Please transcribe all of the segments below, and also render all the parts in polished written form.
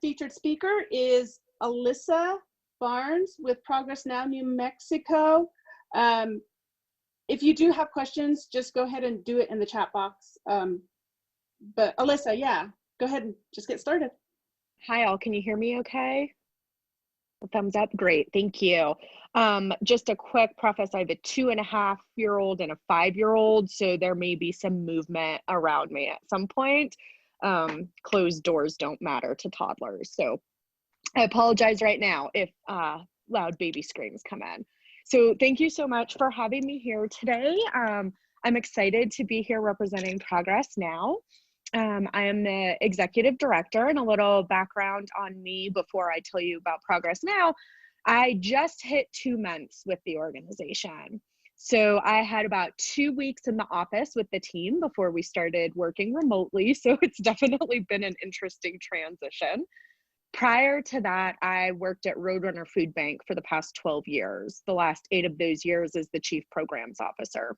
featured speaker is Alissa Barnes with Progress Now, New Mexico. If you do have questions, just go ahead and do it in the chat box. But Alissa, yeah, go ahead and just get started. Hi all, can you hear me okay? A thumbs up, great, thank you. Just a quick preface, I have a 2.5-year-old and a 5-year-old, so there may be some movement around me at some point. Closed doors don't matter to toddlers, so I apologize right now if loud baby screams come in. So thank you so much for having me here today. I'm excited to be here representing Progress Now. I am the executive director, and a little background on me before I tell you about Progress Now. I just hit 2 months with the organization. So I had about 2 weeks in the office with the team before we started working remotely. So it's definitely been an interesting transition. Prior to that, I worked at Roadrunner Food Bank for the past 12 years. The last 8 of those years as the chief programs officer.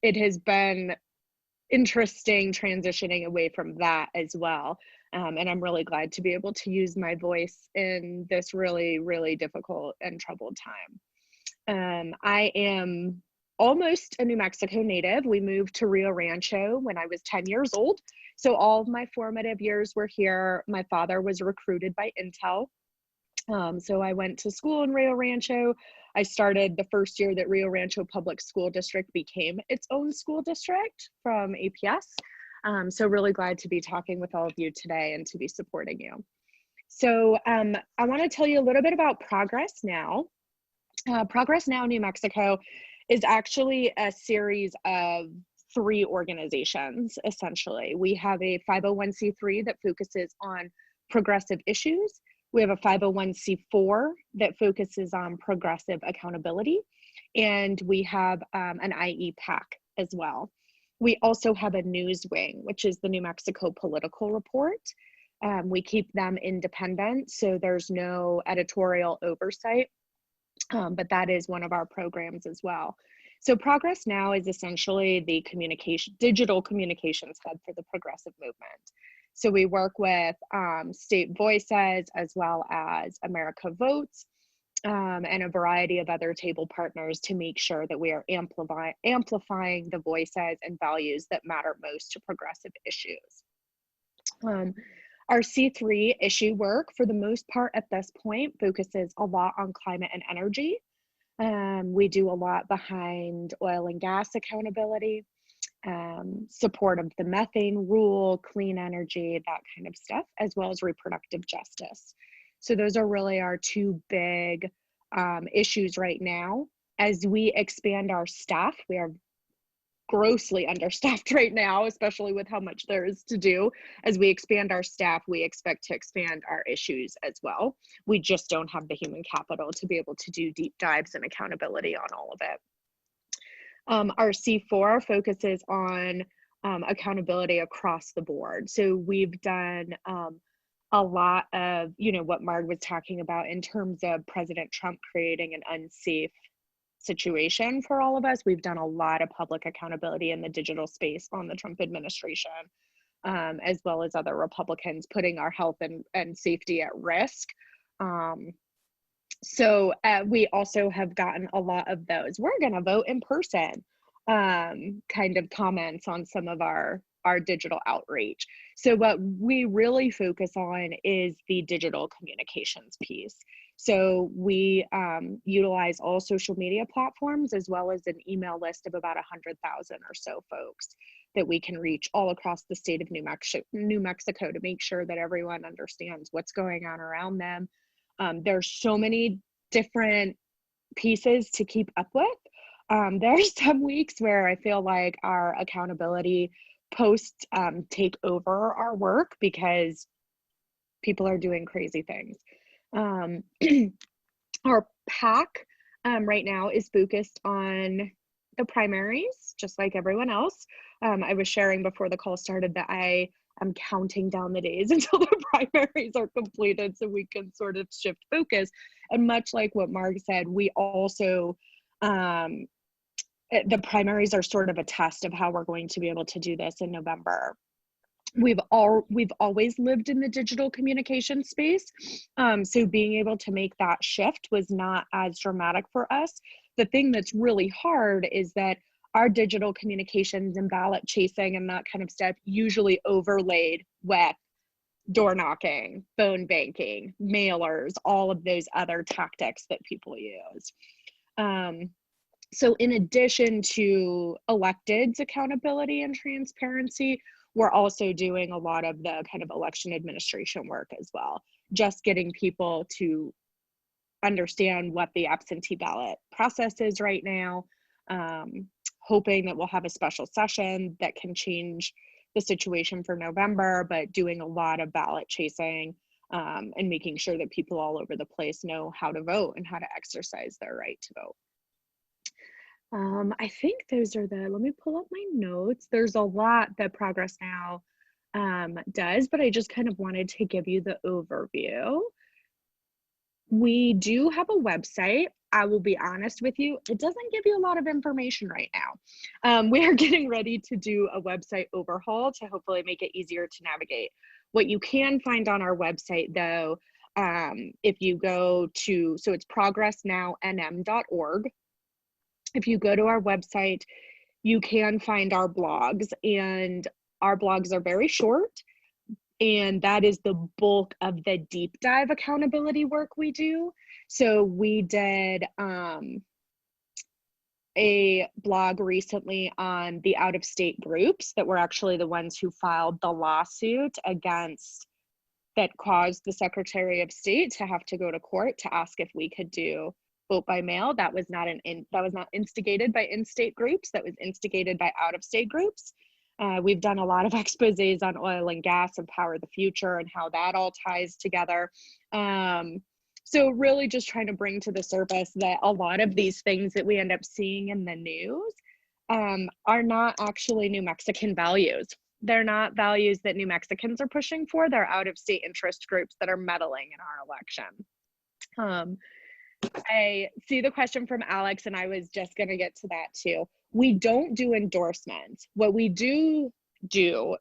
It has been interesting transitioning away from that as well. And I'm really glad to be able to use my voice in this really, really difficult and troubled time. I am almost a New Mexico native. We moved to Rio Rancho when I was 10 years old. So all of my formative years were here. My father was recruited by Intel. So I went to school in Rio Rancho. I started the first year that Rio Rancho Public School District became its own school district from APS. So really glad to be talking with all of you today and to be supporting you. So I want to tell you a little bit about Progress Now. Progress Now New Mexico is actually a series of 3 organizations, essentially. We have a 501c3 that focuses on progressive issues. We have a 501c4 that focuses on progressive accountability. And we have an IEPAC as well. We also have a news wing, which is the New Mexico Political Report. We keep them independent, so there's no editorial oversight, but that is one of our programs as well. So Progress Now is essentially the digital communications hub for the progressive movement. So we work with state voices as well as America Votes and a variety of other table partners to make sure that we are amplifying the voices and values that matter most to progressive issues. Our C3 issue work, for the most part at this point, focuses a lot on climate and energy. We do a lot behind oil and gas accountability, support of the methane rule, clean energy, that kind of stuff, as well as reproductive justice. So those are really our 2 big issues right now. As we expand our staff, we are grossly understaffed right now, especially with how much there is to do. As we expand our staff, we expect to expand our issues as well. We just don't have the human capital to be able to do deep dives and accountability on all of it. Our C4 focuses on accountability across the board. So we've done a lot of, what Marg was talking about in terms of President Trump creating an unsafe situation for all of us. We've done a lot of public accountability in the digital space on the Trump administration, as well as other Republicans putting our health and safety at risk. So we also have gotten a lot of those "we're gonna vote in person" kind of comments on some of our digital outreach. So what we really focus on is the digital communications piece. So we utilize all social media platforms, as well as an email list of about 100,000 or so folks that we can reach all across the state of New Mexico to make sure that everyone understands what's going on around them. There's so many different pieces to keep up with. There's some weeks where I feel like our accountability posts take over our work because people are doing crazy things. Our PAC right now is focused on the primaries, just like everyone else. I was sharing before the call started that I am counting down the days until the primaries are completed so we can sort of shift focus. And much like what Marg said, we also, the primaries are sort of a test of how we're going to be able to do this in November. we've always lived in the digital communication space. So being able to make that shift was not as dramatic for us. The thing that's really hard is that our digital communications and ballot chasing and that kind of stuff usually overlaid with door knocking, phone banking, mailers, all of those other tactics that people use. So in addition to electeds accountability and transparency, we're also doing a lot of the kind of election administration work as well, just getting people to understand what the absentee ballot process is right now, hoping that we'll have a special session that can change the situation for November, but doing a lot of ballot chasing and making sure that people all over the place know how to vote and how to exercise their right to vote. I think those are let me pull up my notes. There's a lot that Progress Now does, but I just kind of wanted to give you the overview. We do have a website. I will be honest with you, it doesn't give you a lot of information right now. We are getting ready to do a website overhaul to hopefully make it easier to navigate. What you can find on our website though, if you go to, so it's ProgressNowNM.org. If you go to our website, you can find our blogs, and our blogs are very short, and that is the bulk of the deep dive accountability work we do. So we did a blog recently on the out-of-state groups that were actually the ones who filed the lawsuit against, that caused the Secretary of State to have to go to court to ask if we could do vote by mail. That was not instigated by in-state groups. That was instigated by out-of-state groups. We've done a lot of exposés on oil and gas and power of the future and how that all ties together. So really just trying to bring to the surface that a lot of these things that we end up seeing in the news are not actually New Mexican values. They're not values that New Mexicans are pushing for. They're out-of-state interest groups that are meddling in our election. I see the question from Alex, and I was just going to get to that too. We don't do endorsements. What we do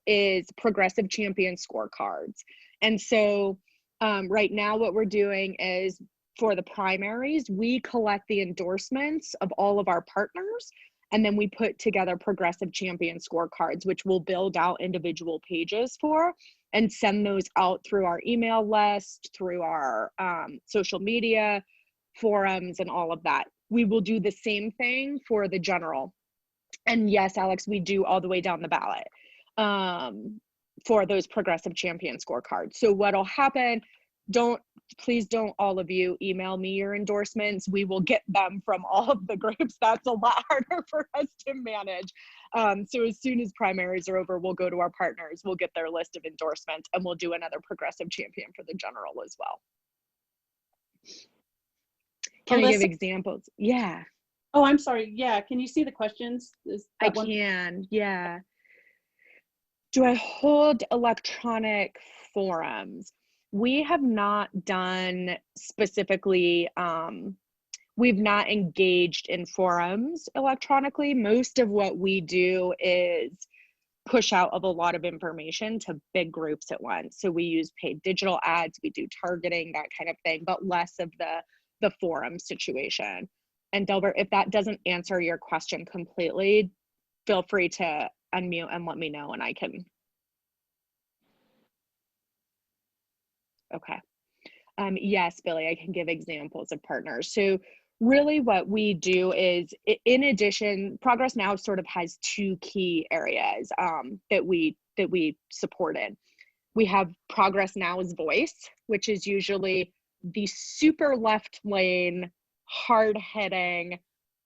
is progressive champion scorecards. And so right now what we're doing is, for the primaries, we collect the endorsements of all of our partners, and then we put together progressive champion scorecards, which we'll build out individual pages for and send those out through our email list, through our social media, forums, and all of that. We will do the same thing for the general. And yes, Alex, we do all the way down the ballot for those progressive champion scorecards. So what'll happen, please don't all of you email me your endorsements. We will get them from all of the groups. That's a lot harder for us to manage. So as soon as primaries are over, we'll go to our partners, we'll get their list of endorsements, and we'll do another progressive champion for the general as well. Can I give examples? Yeah. Oh, I'm sorry. Yeah. Can you see the questions? I can. Yeah. Do I hold electronic forums? We have not done specifically, we've not engaged in forums electronically. Most of what we do is push out of a lot of information to big groups at once. So we use paid digital ads, we do targeting, that kind of thing, but less of the forum situation. And Delbert, if that doesn't answer your question completely, feel free to unmute and let me know, and I can. Okay. Yes, Billy, I can give examples of partners. So really what we do is, in addition, Progress Now sort of has two key areas that we supported. We have Progress Now's voice, which is usually the super left lane, hard-hitting,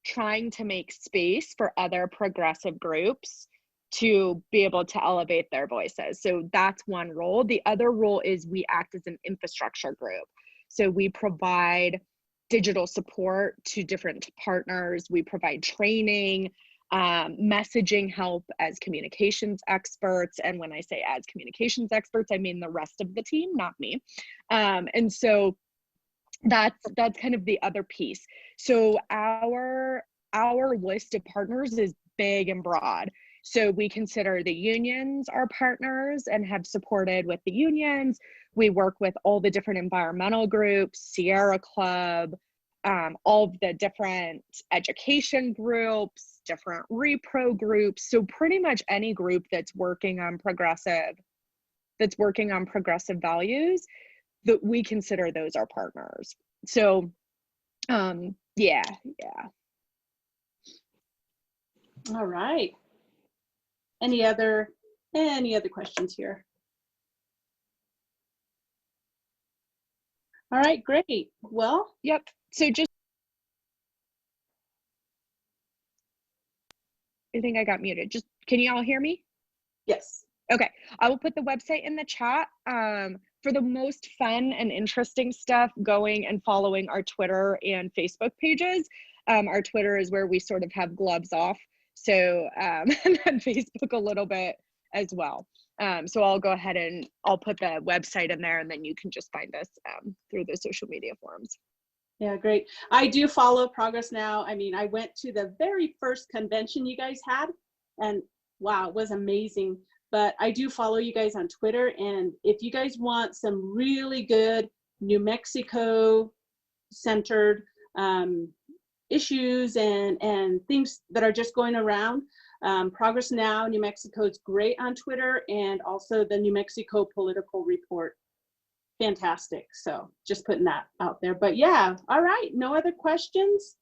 trying to make space for other progressive groups to be able to elevate their voices. So that's one role. The other role is we act as an infrastructure group. So we provide digital support to different partners. We provide training, messaging help as communications experts. And when I say as communications experts, I mean the rest of the team, not me. And so that's kind of the other piece. So our list of partners is big and broad. So we consider the unions our partners and have supported with the unions. We work with all the different environmental groups, Sierra Club, all of the different education groups, different repro groups. So pretty much any group that's working on progressive values, that we consider those our partners. So yeah. All right. Any other questions here? All right, great. Well, Yep. So just, I think I got muted. Just, can you all hear me? yes. Okay, I will put the website in the chat. For the most fun and interesting stuff, going and following our Twitter and Facebook pages. Our Twitter is where we sort of have gloves off. So, and then Facebook a little bit as well. So I'll go ahead and I'll put the website in there, and then you can just find us through the social media forums. Yeah, great. I do follow Progress Now. I mean, I went to the very first convention you guys had, and wow, it was amazing. But I do follow you guys on Twitter, and if you guys want some really good New Mexico centered issues and things that are just going around, Progress Now New Mexico is great on Twitter, and also the New Mexico Political Report. Fantastic. So just putting that out there. But yeah, all right, no other questions.